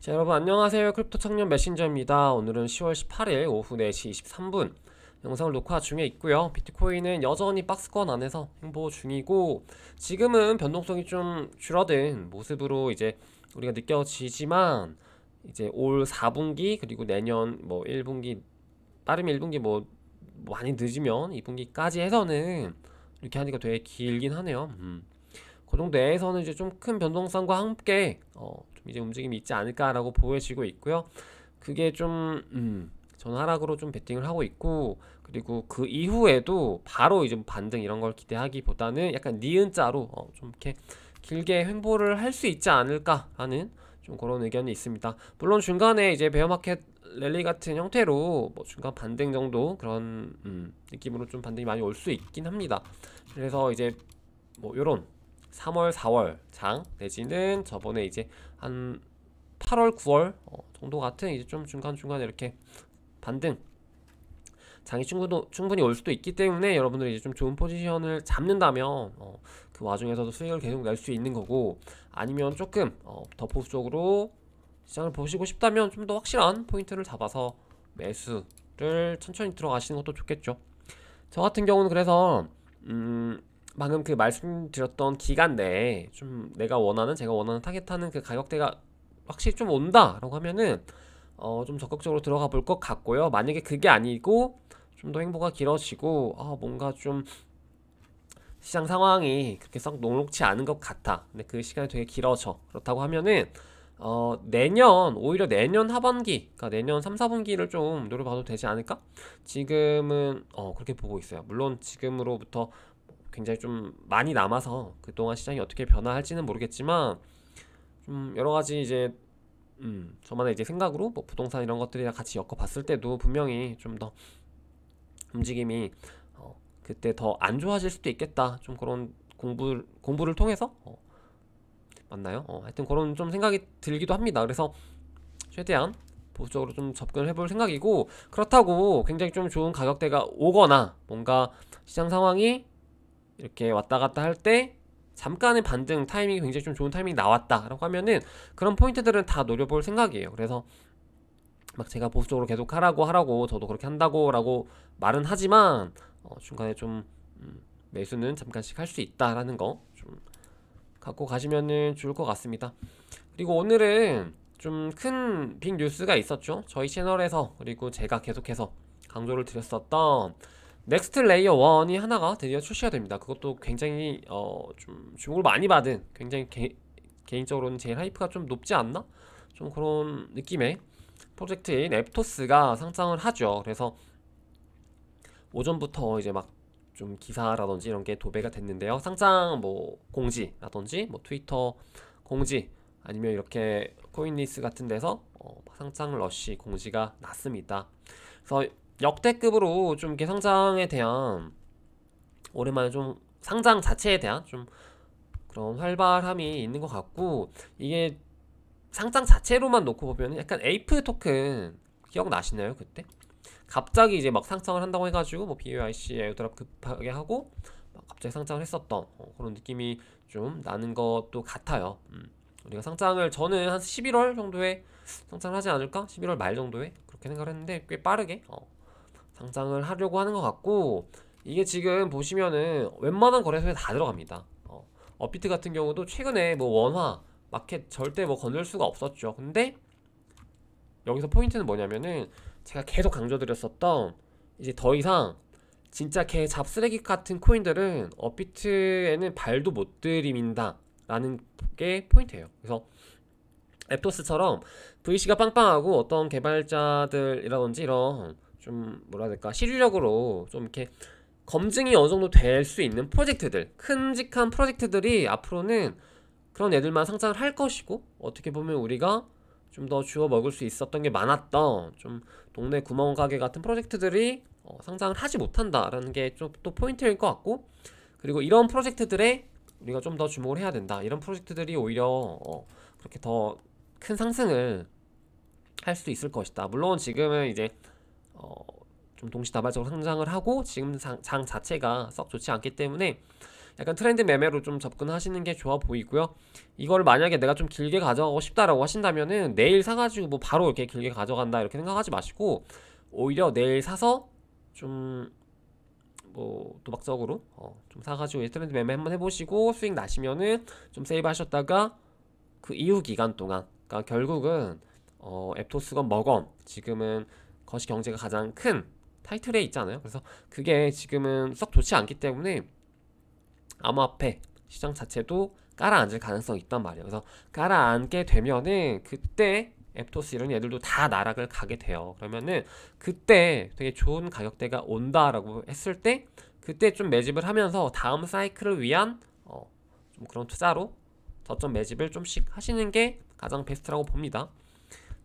자, 여러분 안녕하세요. 크립토 청년 메신저입니다. 오늘은 10월 18일 오후 4시 23분 영상을 녹화 중에 있고요. 비트코인은 여전히 박스권 안에서 행보 중이고, 지금은 변동성이 좀 줄어든 모습으로 이제 우리가 느껴지지만, 이제 올 4분기 그리고 내년 뭐 1분기, 빠르면 1분기, 뭐 많이 늦으면 2분기까지 해서는 이렇게 하니까 되게 길긴 하네요. 그 정도 내에서는 이제 좀 큰 변동성과 함께 좀 이제 움직임이 있지 않을까라고 보여지고 있고요. 그게 저는 하락으로 좀 베팅을 하고 있고, 그리고 그 이후에도 바로 이제 반등 이런 걸 기대하기보다는 약간 니은자로 좀 이렇게 길게 횡보를 할 수 있지 않을까라는 좀 그런 의견이 있습니다. 물론 중간에 이제 베어마켓 랠리 같은 형태로 뭐 중간 반등 정도 그런 느낌으로 좀 반등이 많이 올 수 있긴 합니다. 그래서 이제 뭐 요런 3월, 4월 장 내지는 저번에 이제 한 8월, 9월 정도 같은 이제 좀 중간중간에 이렇게 반등 장이 충분히 올 수도 있기 때문에, 여러분들이 이제 좀 좋은 포지션을 잡는다면 그 와중에서도 수익을 계속 낼 수 있는 거고, 아니면 조금 더 보수적으로 시장을 보시고 싶다면 좀 더 확실한 포인트를 잡아서 매수를 천천히 들어가시는 것도 좋겠죠. 저 같은 경우는 그래서 방금 그 말씀드렸던 기간 내에 좀 제가 원하는 타겟하는 그 가격대가 확실히 좀 온다라고 하면은 좀 적극적으로 들어가 볼 것 같고요. 만약에 그게 아니고 좀 더 행보가 길어지고 뭔가 좀 시장 상황이 그렇게 썩 녹록치 않은 것 같아, 근데 그 시간이 되게 길어져, 그렇다고 하면은 오히려 내년 하반기, 그러니까 내년 3, 4분기를 좀 노려봐도 되지 않을까? 지금은 그렇게 보고 있어요. 물론 지금으로부터 굉장히 좀 많이 남아서 그동안 시장이 어떻게 변화할지는 모르겠지만, 좀 여러 가지 이제 저만의 이제 생각으로 뭐 부동산 이런 것들이랑 같이 엮어 봤을 때도 분명히 좀 더 움직임이 그때 더 안 좋아질 수도 있겠다, 좀 그런 공부를 통해서 맞나요? 하여튼 그런 좀 생각이 들기도 합니다. 그래서 최대한 보수적으로 좀 접근을 해볼 생각이고, 그렇다고 굉장히 좀 좋은 가격대가 오거나 뭔가 시장 상황이 이렇게 왔다 갔다 할 때 잠깐의 반등 타이밍이 굉장히 좀 좋은 타이밍이 나왔다 라고 하면은, 그런 포인트들은 다 노려볼 생각이에요. 그래서 막 제가 보수적으로 계속 하라고 저도 그렇게 한다고 라고 말은 하지만, 중간에 좀 매수는 잠깐씩 할 수 있다라는 거 좀 갖고 가시면은 좋을 것 같습니다. 그리고 오늘은 좀 큰 빅 뉴스가 있었죠. 저희 채널에서, 그리고 제가 계속해서 강조를 드렸었던 넥스트 레이어 1이 하나가 드디어 출시가 됩니다. 그것도 굉장히 좀 주목을 많이 받은, 굉장히 개인적으로는 제일 하이프가 좀 높지 않나? 좀 그런 느낌의 프로젝트인 앱토스가 상장을 하죠. 그래서 오전부터 이제 막 좀 기사라든지 이런 게 도배가 됐는데요. 상장 뭐 공지라든지 뭐 트위터 공지, 아니면 이렇게 코인리스 같은 데서 상장 러시 공지가 났습니다. 그래서 역대급으로 좀 이렇게 상장에 대한, 오랜만에 좀 상장 자체에 대한 좀 그런 활발함이 있는 것 같고, 이게 상장 자체로만 놓고 보면 약간 에이프 토큰 기억나시나요? 그때 갑자기 이제 막 상장을 한다고 해가지고 뭐 BAYC 에어드랍 급하게 하고 막 갑자기 상장을 했었던 그런 느낌이 좀 나는 것도 같아요. 우리가 상장을, 저는 한 11월 정도에 상장을 하지 않을까? 11월 말 정도에 그렇게 생각을 했는데, 꽤 빠르게 상장을 하려고 하는 것 같고, 이게 지금 보시면은 웬만한 거래소에 다 들어갑니다. 업비트 같은 경우도 최근에 뭐 원화 마켓 절대 뭐 건들 수가 없었죠. 근데 여기서 포인트는 뭐냐면은, 제가 계속 강조드렸었던, 이제 더 이상 진짜 개 잡쓰레기 같은 코인들은 업비트에는 발도 못 들이민다 라는 게 포인트예요. 그래서 앱토스처럼 VC가 빵빵하고 어떤 개발자들이라든지 이런 좀 뭐라 해야 될까, 실질적으로 좀 이렇게 검증이 어느 정도 될 수 있는 프로젝트들, 큼직한 프로젝트들이 앞으로는 그런 애들만 상장을 할 것이고, 어떻게 보면 우리가 좀 더 주워 먹을 수 있었던 게 많았던 좀 동네 구멍가게 같은 프로젝트들이 상장을 하지 못한다라는 게 좀 또 포인트일 것 같고, 그리고 이런 프로젝트들에 우리가 좀 더 주목을 해야 된다. 이런 프로젝트들이 오히려 그렇게 더 큰 상승을 할 수도 있을 것이다. 물론 지금은 이제 좀 동시다발적으로 상장을 하고, 지금 장 자체가 썩 좋지 않기 때문에 약간 트렌드 매매로 좀 접근하시는 게 좋아 보이고요. 이걸 만약에 내가 좀 길게 가져가고 싶다라고 하신다면은 내일 사가지고 뭐 바로 이렇게 길게 가져간다 이렇게 생각하지 마시고 오히려 내일 사서 좀 뭐 도박적으로 좀 사가지고 트렌드 매매 한번 해보시고 수익 나시면은 좀 세이브 하셨다가 그 이후 기간 동안, 그러니까 결국은 앱토스건 뭐건 지금은 거시 경제가 가장 큰 타이틀에 있잖아요. 그래서 그게 지금은 썩 좋지 않기 때문에 암호화폐 시장 자체도 깔아앉을 가능성이 있단 말이에요. 그래서 깔아앉게 되면은 그때 앱토스 이런 애들도 다 나락을 가게 돼요. 그러면은 그때 되게 좋은 가격대가 온다라고 했을 때 그때 좀 매집을 하면서 다음 사이클을 위한 좀 그런 투자로 저점 매집을 좀씩 하시는 게 가장 베스트라고 봅니다.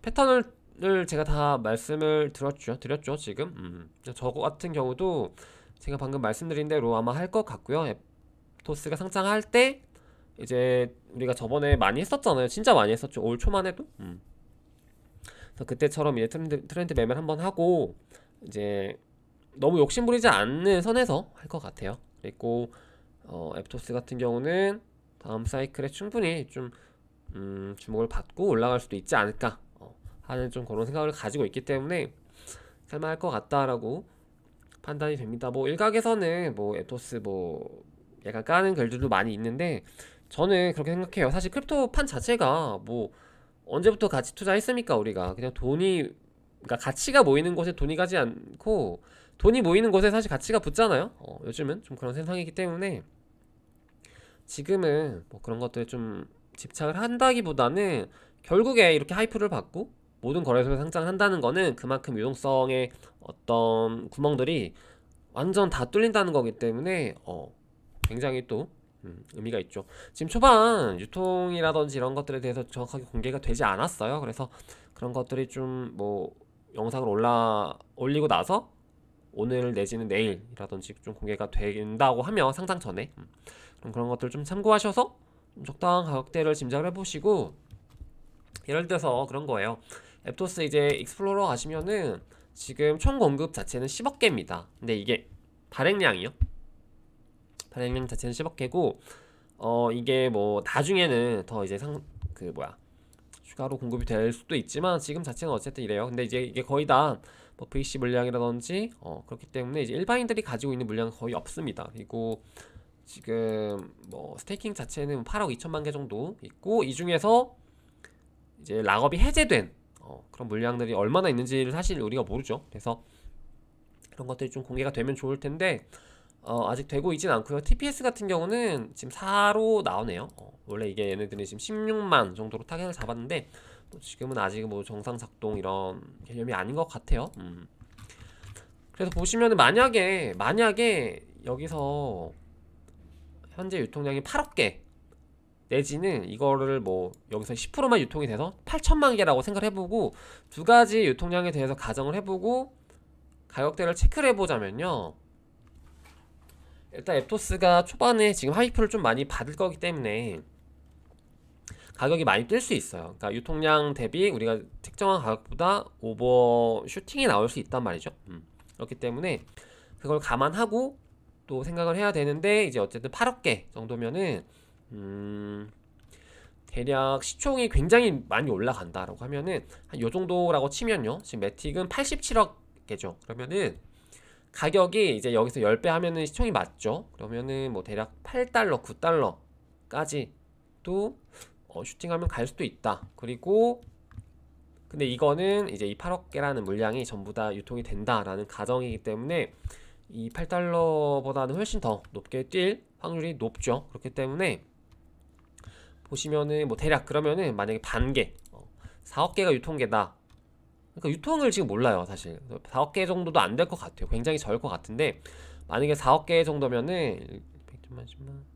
패턴을 제가 다 말씀을 드렸죠 지금. 저거 같은 경우도 제가 방금 말씀드린 대로 아마 할 것 같고요. 앱토스가 상장할 때 이제 우리가 저번에 많이 했었잖아요. 진짜 많이 했었죠. 올 초만 해도. 그래서 그때처럼 이제 트렌드 매매를 한번 하고 이제 너무 욕심부리지 않는 선에서 할 것 같아요. 그리고 앱토스 같은 경우는 다음 사이클에 충분히 좀 주목을 받고 올라갈 수도 있지 않을까 하는 좀 그런 생각을 가지고 있기 때문에 살만할 것 같다라고 판단이 됩니다. 뭐 일각에서는 뭐 앱토스 뭐 약간 까는 글들도 많이 있는데 저는 그렇게 생각해요. 사실 크립토판 자체가 뭐 언제부터 가치 투자했습니까? 우리가 그냥 돈이, 그러니까 가치가 모이는 곳에 돈이 가지 않고 돈이 모이는 곳에 사실 가치가 붙잖아요. 요즘은 좀 그런 세상이기 때문에 지금은 뭐 그런 것들에 좀 집착을 한다기보다는 결국에 이렇게 하이프를 받고 모든 거래소에 상장을 한다는 거는 그만큼 유동성의 어떤 구멍들이 완전 다 뚫린다는 거기 때문에 굉장히 또 의미가 있죠. 지금 초반 유통이라든지 이런 것들에 대해서 정확하게 공개가 되지 않았어요. 그래서 그런 것들이 좀 뭐 영상을 올리고 나서 오늘 내지는 내일이라든지 좀 공개가 된다고 하면 상장 전에 그런 것들 좀 참고하셔서 좀 적당한 가격대를 짐작을 해보시고, 예를 들어서 그런 거예요. 앱토스 이제 익스플로러 가시면은 지금 총 공급 자체는 10억 개입니다. 근데 이게 발행량이요. 발행량 자체는 10억 개고 이게 뭐 나중에는 더 이제 추가로 공급이 될 수도 있지만 지금 자체는 어쨌든 이래요. 근데 이제 이게 거의 다 뭐 VC 물량이라든지 그렇기 때문에 이제 일반인들이 가지고 있는 물량은 거의 없습니다. 그리고 지금 뭐 스테이킹 자체는 8억 2천만 개 정도 있고 이 중에서 이제 락업이 해제된 그런 물량들이 얼마나 있는지를 사실 우리가 모르죠. 그래서 그런 것들이 좀 공개가 되면 좋을 텐데 아직 되고 있진 않고요. TPS 같은 경우는 지금 4로 나오네요. 원래 이게 얘네들이 지금 16만 정도로 타겟을 잡았는데 뭐 지금은 아직 뭐 정상 작동 이런 개념이 아닌 것 같아요. 그래서 보시면은 만약에 여기서 현재 유통량이 8억 개 내지는 이거를 뭐 여기서 10%만 유통이 돼서 8천만 개라고 생각을 해보고 두 가지 유통량에 대해서 가정을 해보고 가격대를 체크를 해보자면요, 일단 앱토스가 초반에 지금 하이프를 좀 많이 받을 거기 때문에 가격이 많이 뛸 수 있어요. 그러니까 유통량 대비 우리가 특정한 가격보다 오버 슈팅이 나올 수 있단 말이죠. 그렇기 때문에 그걸 감안하고 또 생각을 해야 되는데, 이제 어쨌든 8억 개 정도면은 대략 시총이 굉장히 많이 올라간다라고 하면은 한 요 정도라고 치면요, 지금 매틱은 87억 개죠. 그러면은 가격이 이제 여기서 10배 하면은 시총이 맞죠. 그러면은 뭐 대략 8달러 9달러까지 또 슈팅하면 갈 수도 있다. 그리고 근데 이거는 이제 이 8억 개라는 물량이 전부 다 유통이 된다라는 가정이기 때문에 이 8달러보다는 훨씬 더 높게 뛸 확률이 높죠. 그렇기 때문에 보시면은 뭐 대략 그러면은 만약에 반개 4억 개가 유통계다. 그러니까 유통을 지금 몰라요 사실. 4억 개 정도도 안 될 것 같아요. 굉장히 적을 것 같은데 만약에 4억 개 정도면은 100만 10만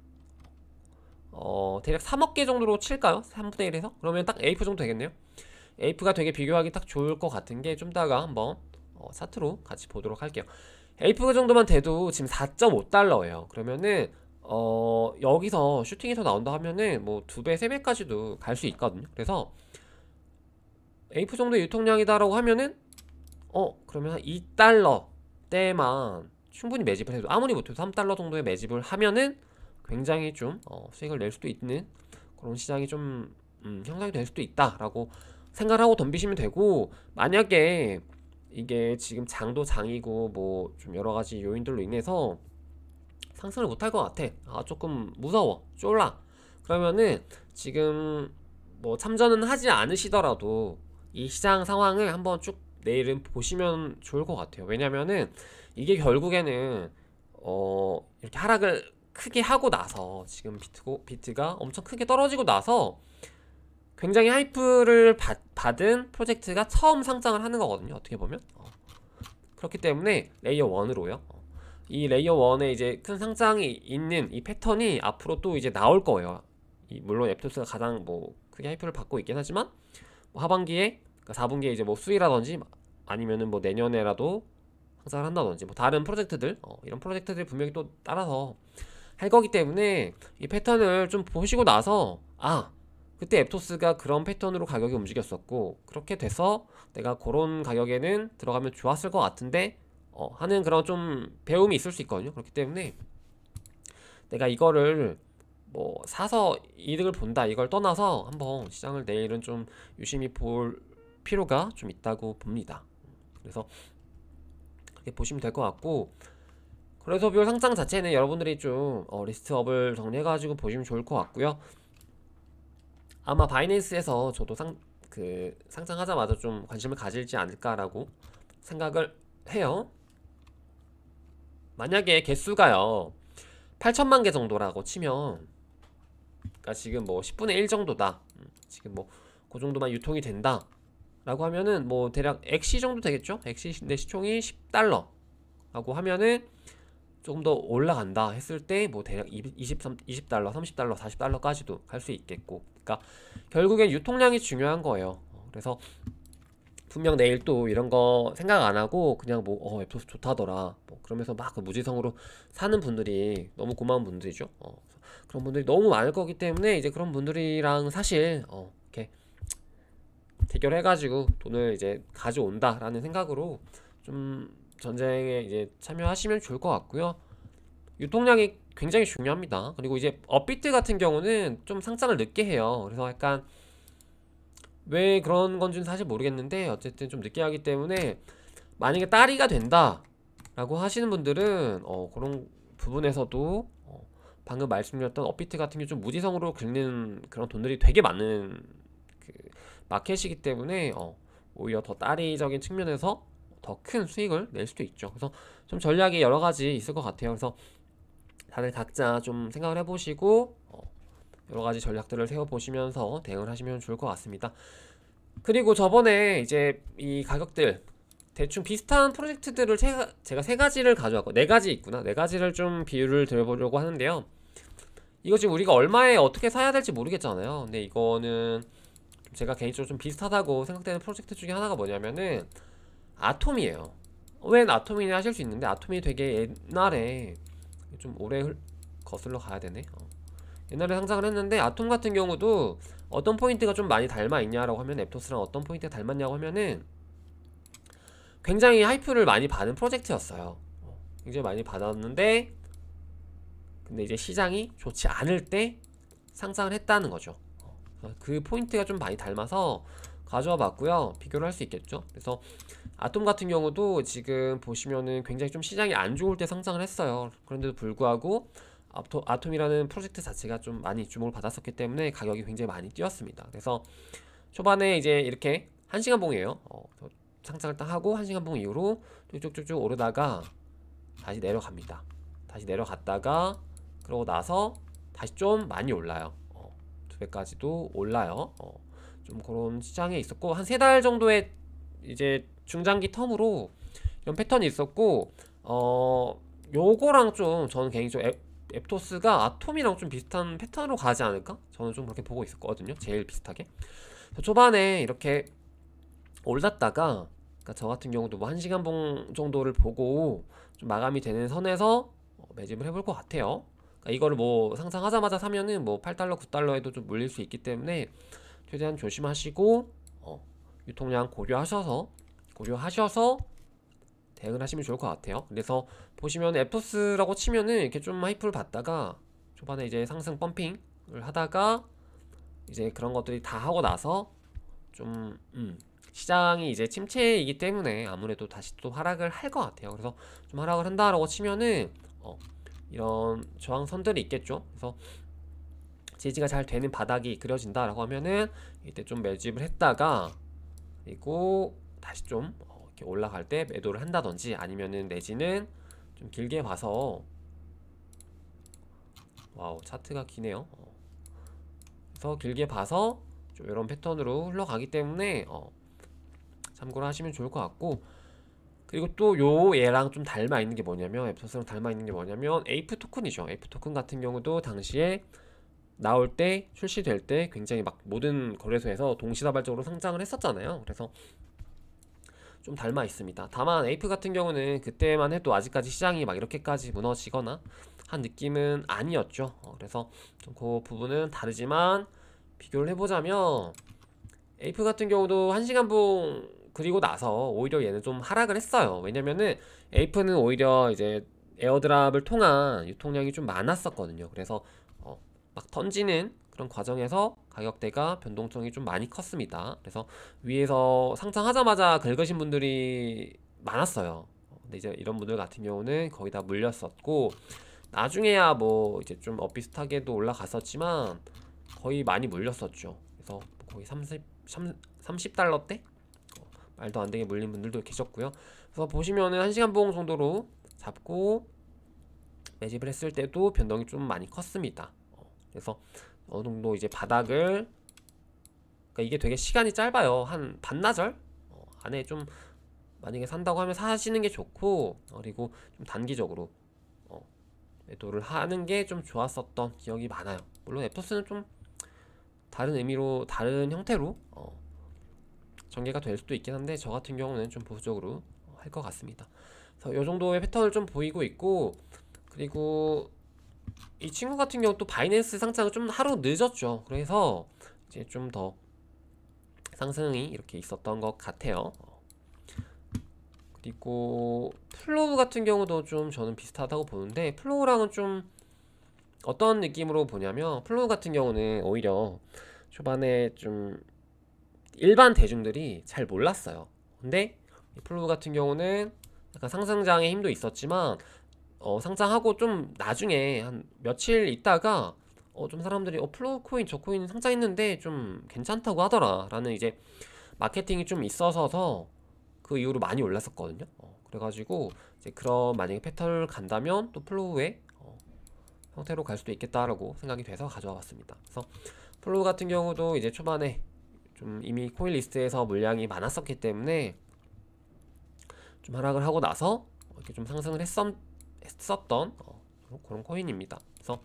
대략 3억 개 정도로 칠까요? 3분의 1에서? 그러면 딱 에이프 정도 되겠네요. 에이프가 되게 비교하기 딱 좋을 것 같은 게 좀 이따가 한번 차트로 같이 보도록 할게요. 에이프 정도만 돼도 지금 4.5달러예요. 그러면은 여기서 슈팅이 더 나온다 하면은 뭐 2배, 3배까지도 갈 수 있거든요. 그래서 에이프 정도의 유통량이다라고 하면은 그러면 한 2달러 대만 충분히 매집을 해도, 아무리 못해도 3달러 정도의 매집을 하면은 굉장히 좀 수익을 낼 수도 있는 그런 시장이 좀 형성이 될 수도 있다라고 생각을 하고 덤비시면 되고, 만약에 이게 지금 장도 장이고 뭐 좀 여러 가지 요인들로 인해서 상승을 못할 것 같아. 아, 조금 무서워, 쫄라. 그러면은 지금 뭐 참전은 하지 않으시더라도 이 시장 상황을 한번 쭉 내일은 보시면 좋을 것 같아요. 왜냐면은 이게 결국에는 이렇게 하락을 크게 하고 나서, 지금 비트가 엄청 크게 떨어지고 나서 굉장히 하이프를 받은 프로젝트가 처음 상장을 하는 거거든요. 어떻게 보면 그렇기 때문에 레이어 1으로요. 이 레이어 1에 이제 큰 상장이 있는 이 패턴이 앞으로 또 이제 나올 거예요. 물론 앱토스가 가장 뭐 크게 하이프를 받고 있긴 하지만 뭐 하반기에, 그러니까 4분기에 이제 뭐 수위라든지 아니면은 뭐 내년에라도 상장을 한다든지 뭐 다른 프로젝트들, 이런 프로젝트들이 분명히 또 따라서 할 거기 때문에 이 패턴을 좀 보시고 나서, 아, 그때 앱토스가 그런 패턴으로 가격이 움직였었고 그렇게 돼서 내가 그런 가격에는 들어가면 좋았을 것 같은데 하는 그런 좀 배움이 있을 수 있거든요. 그렇기 때문에 내가 이거를 뭐 사서 이득을 본다 이걸 떠나서 한번 시장을 내일은 좀 유심히 볼 필요가 좀 있다고 봅니다. 그래서 그렇게 보시면 될 것 같고, 그래서 별 상장 자체는 여러분들이 좀 리스트업을 정리해가지고 보시면 좋을 것 같고요. 아마 바이낸스에서 저도 상장하자마자 좀 관심을 가질지 않을까라고 생각을 해요. 만약에 개수가요 8천만 개 정도라고 치면, 그러니까 지금 뭐 10분의 1 정도다, 지금 뭐 그 정도만 유통이 된다 라고 하면은 뭐 대략 엑시 정도 되겠죠. 엑시 내 시총이 10달러 라고 하면은 조금 더 올라간다 했을 때 뭐 대략 20달러, 30달러, 40달러까지도 갈 수 있겠고, 그러니까 결국엔 유통량이 중요한 거예요. 그래서 분명 내일 또 이런 거 생각 안 하고 그냥 뭐 앱토스 좋다더라 뭐 그러면서 막 그 무지성으로 사는 분들이 너무 고마운 분들이죠. 그런 분들이 너무 많을 거기 때문에 이제 그런 분들이랑 사실 이렇게 대결해가지고 돈을 이제 가져온다라는 생각으로 좀 전쟁에 이제 참여하시면 좋을 것 같고요. 유통량이 굉장히 중요합니다. 그리고 이제 업비트 같은 경우는 좀 상장을 늦게 해요. 그래서 약간 왜 그런 건지는 사실 모르겠는데 어쨌든 좀 늦게 하기 때문에 만약에 딸이가 된다 라고 하시는 분들은 그런 부분에서도 방금 말씀드렸던 업비트 같은 게 좀 무지성으로 긁는 그런 돈들이 되게 많은 그 마켓이기 때문에 오히려 더 딸이적인 측면에서 더 큰 수익을 낼 수도 있죠. 그래서 좀 전략이 여러 가지 있을 것 같아요. 그래서 다들 각자 좀 생각을 해보시고 여러 가지 전략들을 세워보시면서 대응을 하시면 좋을 것 같습니다. 그리고 저번에 이제 이 가격들 대충 비슷한 프로젝트들을 제가 세 가지를 가져왔고, 네 가지 있구나. 네 가지를 좀 비율을 들어보려고 하는데요. 이거 지금 우리가 얼마에 어떻게 사야 될지 모르겠잖아요. 근데 이거는 제가 개인적으로 좀 비슷하다고 생각되는 프로젝트 중에 하나가 뭐냐면은 아톰이에요. 웬 아톰이냐 하실 수 있는데, 아톰이 되게 옛날에 좀 오래 거슬러 가야 되네. 옛날에 상장을 했는데, 아톰 같은 경우도 어떤 포인트가 좀 많이 닮아 있냐라고 하면, 앱토스랑 어떤 포인트가 닮았냐고 하면은 굉장히 하이프를 많이 받은 프로젝트였어요. 굉장히 많이 받았는데 근데 이제 시장이 좋지 않을 때 상장을 했다는 거죠. 그 포인트가 좀 많이 닮아서 가져와 봤고요. 비교를 할 수 있겠죠. 그래서 아톰 같은 경우도 지금 보시면은 굉장히 좀 시장이 안 좋을 때 상장을 했어요. 그런데도 불구하고 아톰이라는 프로젝트 자체가 좀 많이 주목을 받았었기 때문에 가격이 굉장히 많이 뛰었습니다. 그래서 초반에 이제 이렇게 1시간 봉이에요. 상장을 딱 하고 1시간 봉 이후로 쭉쭉쭉 오르다가 다시 내려갑니다. 다시 내려갔다가 그러고 나서 다시 좀 많이 올라요. 2배까지도 올라요. 좀 그런 시장에 있었고, 한 3달 정도의 이제 중장기 텀으로 이런 패턴이 있었고, 요거랑 좀 저는 개인적으로 앱토스가 아톰이랑 좀 비슷한 패턴으로 가지 않을까? 저는 좀 그렇게 보고 있었거든요. 제일 비슷하게. 초반에 이렇게 올랐다가, 그러니까 저 같은 경우도 뭐 1시간 봉 정도를 보고 좀 마감이 되는 선에서 매집을 해볼 것 같아요. 그러니까 이거를 뭐 상상하자마자 사면은 뭐 8달러, 9달러에도 좀 물릴 수 있기 때문에 최대한 조심하시고 유통량 고려하셔서 대응을 하시면 좋을 것 같아요. 그래서 보시면 앱토스라고 치면은 이렇게 좀 하이프를 받다가 초반에 이제 상승 펌핑을 하다가 이제 그런 것들이 다 하고 나서 좀 시장이 이제 침체이기 때문에 아무래도 다시 또 하락을 할 것 같아요. 그래서 좀 하락을 한다라고 치면은 이런 저항선들이 있겠죠. 그래서 지지가 잘 되는 바닥이 그려진다라고 하면은 이때 좀 매집을 했다가 그리고 다시 좀 이렇게 올라갈 때 매도를 한다든지 아니면은 내지는 좀 길게 봐서 와우 차트가 기네요. 그래서 길게 봐서 좀 이런 패턴으로 흘러가기 때문에 참고를 하시면 좋을 것 같고, 그리고 또 요 얘랑 좀 닮아 있는 게 뭐냐면 앱토스랑 닮아 있는 게 뭐냐면 에이프 토큰이죠. 에이프 토큰 같은 경우도 당시에 나올 때 출시될 때 굉장히 막 모든 거래소에서 동시다발적으로 상장을 했었잖아요. 그래서 좀 닮아 있습니다. 다만 에이프 같은 경우는 그때만 해도 아직까지 시장이 막 이렇게까지 무너지거나 한 느낌은 아니었죠. 그래서 좀 그 부분은 다르지만 비교를 해보자면 에이프 같은 경우도 1시간봉 그리고 나서 오히려 얘는 좀 하락을 했어요. 왜냐면은 에이프는 오히려 이제 에어드랍을 통한 유통량이 좀 많았었거든요. 그래서 막 던지는 그런 과정에서 가격대가 변동성이 좀 많이 컸습니다. 그래서 위에서 상장하자마자 긁으신 분들이 많았어요. 근데 이제 이런 분들 같은 경우는 거의 다 물렸었고, 나중에야 뭐 이제 좀 비슷하게도 올라갔었지만 거의 많이 물렸었죠. 그래서 거의 30달러대? 말도 안 되게 물린 분들도 계셨고요. 그래서 보시면은 1시간 봉 정도로 잡고 매집을 했을 때도 변동이 좀 많이 컸습니다. 그래서 어느 정도 이제 바닥을, 그러니까 이게 되게 시간이 짧아요. 한 반나절 안에 좀 만약에 산다고 하면 사시는 게 좋고, 그리고 좀 단기적으로 매도를 하는 게 좀 좋았었던 기억이 많아요. 물론 앱토스는 좀 다른 의미로 다른 형태로 전개가 될 수도 있긴 한데 저 같은 경우는 좀 보수적으로 할 것 같습니다. 그래서 이 정도의 패턴을 좀 보이고 있고, 그리고 이 친구 같은 경우 또 바이낸스 상장은 좀 하루 늦었죠. 그래서 이제 좀 더 상승이 이렇게 있었던 것 같아요. 그리고 플로우 같은 경우도 좀 저는 비슷하다고 보는데, 플로우랑은 좀 어떤 느낌으로 보냐면 플로우 같은 경우는 오히려 초반에 좀 일반 대중들이 잘 몰랐어요. 근데 플로우 같은 경우는 약간 상승장의 힘도 있었지만 상장하고 좀 나중에 한 며칠 있다가 좀 사람들이 플로우 코인 저 코인 상장했는데 좀 괜찮다고 하더라 라는 이제 마케팅이 좀 있어서 그 이후로 많이 올랐었거든요. 그래가지고 이제 그런 만약에 패턴을 간다면 또 플로우의 형태로 갈 수도 있겠다라고 생각이 돼서 가져와 봤습니다. 그래서 플로우 같은 경우도 이제 초반에 좀 이미 코인 리스트에서 물량이 많았었기 때문에 좀 하락을 하고 나서 이렇게 좀 상승을 했었던 그런 코인입니다. 그래서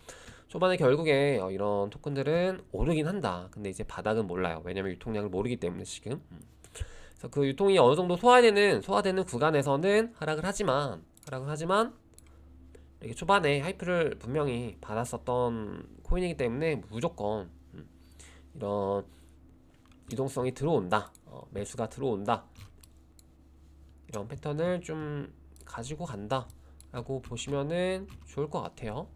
초반에 결국에 이런 토큰들은 오르긴 한다. 근데 이제 바닥은 몰라요. 왜냐면 유통량을 모르기 때문에 지금. 그래서 그 유통이 어느 정도 소화되는 구간에서는 하락을 하지만 이렇게 초반에 하이프를 분명히 받았었던 코인이기 때문에 무조건 이런 유동성이 들어온다, 매수가 들어온다, 이런 패턴을 좀 가지고 간다 라고 보시면은 좋을 것 같아요.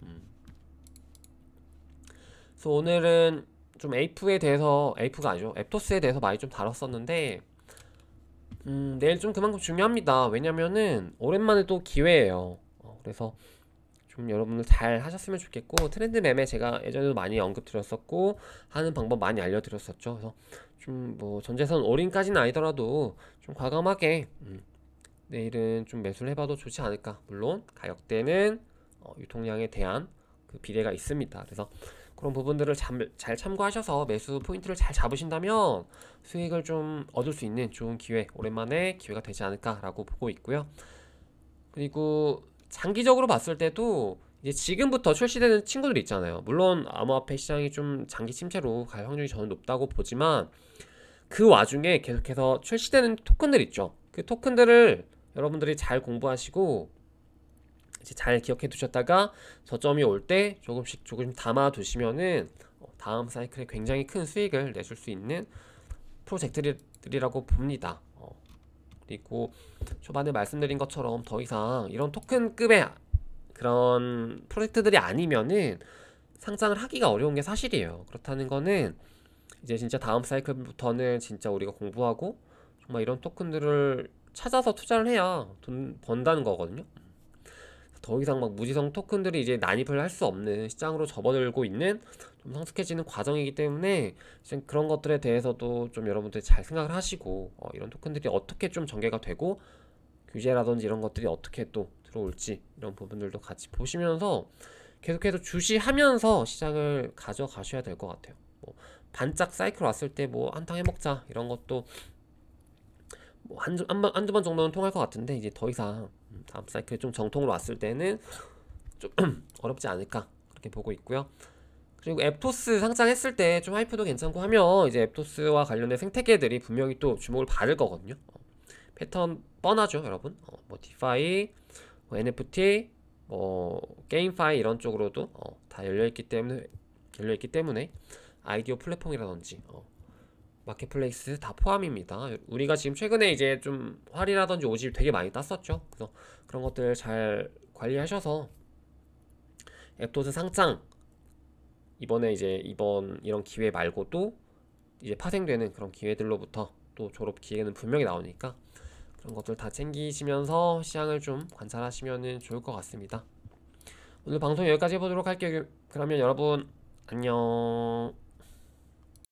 그래서 오늘은 좀 에이프가 아니죠, 앱토스에 대해서 많이 좀 다뤘었는데 내일 좀 그만큼 중요합니다. 왜냐면은 오랜만에 또 기회예요. 그래서 좀 여러분들 잘 하셨으면 좋겠고, 트렌드 매매 제가 예전에도 많이 언급드렸었고 하는 방법 많이 알려드렸었죠. 그래서 좀 뭐 전재산 올인까지는 아니더라도 좀 과감하게 내일은 좀 매수를 해봐도 좋지 않을까. 물론 가격대는 유통량에 대한 그 비례가 있습니다. 그래서 그런 부분들을 잘 참고하셔서 매수 포인트를 잘 잡으신다면 수익을 좀 얻을 수 있는 좋은 기회, 오랜만에 기회가 되지 않을까라고 보고 있고요. 그리고 장기적으로 봤을 때도 이제 지금부터 출시되는 친구들 있잖아요. 물론 암호화폐 시장이 좀 장기 침체로 갈 확률이 저는 높다고 보지만 그 와중에 계속해서 출시되는 토큰들 있죠. 그 토큰들을 여러분들이 잘 공부하시고 이제 잘 기억해 두셨다가 저점이 올 때 조금씩 담아 두시면은 다음 사이클에 굉장히 큰 수익을 내줄 수 있는 프로젝트들이라고 봅니다. 그리고 초반에 말씀드린 것처럼 더 이상 이런 토큰급의 그런 프로젝트들이 아니면은 상장을 하기가 어려운 게 사실이에요. 그렇다는 거는 이제 진짜 다음 사이클부터는 진짜 우리가 공부하고 정말 이런 토큰들을 찾아서 투자를 해야 돈 번다는 거거든요. 더 이상 막 무지성 토큰들이 이제 난입을 할 수 없는 시장으로 접어들고 있는 좀 성숙해지는 과정이기 때문에 이제 그런 것들에 대해서도 좀 여러분들이 잘 생각을 하시고 이런 토큰들이 어떻게 좀 전개가 되고 규제라든지 이런 것들이 어떻게 또 들어올지 이런 부분들도 같이 보시면서 계속해서 주시하면서 시장을 가져가셔야 될 것 같아요. 뭐 반짝 사이클 왔을 때 뭐 한탕 해먹자 이런 것도 뭐 한두 번 정도는 통할 것 같은데 이제 더 이상 다음 사이클 좀 정통으로 왔을 때는 좀 어렵지 않을까 그렇게 보고 있고요. 그리고 앱토스 상장했을 때 좀 하이프도 괜찮고 하면 이제 앱토스와 관련된 생태계들이 분명히 또 주목을 받을 거거든요. 패턴 뻔하죠, 여러분. 뭐 디파이, 뭐 NFT, 뭐 게임파이 이런 쪽으로도 다 열려 있기 때문에 아이디어 플랫폼이라든지 마켓플레이스 다 포함입니다. 우리가 지금 최근에 이제 좀 활이라든지 오집 되게 많이 땄었죠. 그래서 그런 것들 잘 관리하셔서 앱토스 상장 이번에 이제 이번 이런 기회 말고도 이제 파생되는 그런 기회들로부터 또 졸업 기회는 분명히 나오니까 그런 것들 다 챙기시면서 시장을 좀 관찰하시면 좋을 것 같습니다. 오늘 방송 여기까지 해보도록 할게요. 그러면 여러분 안녕.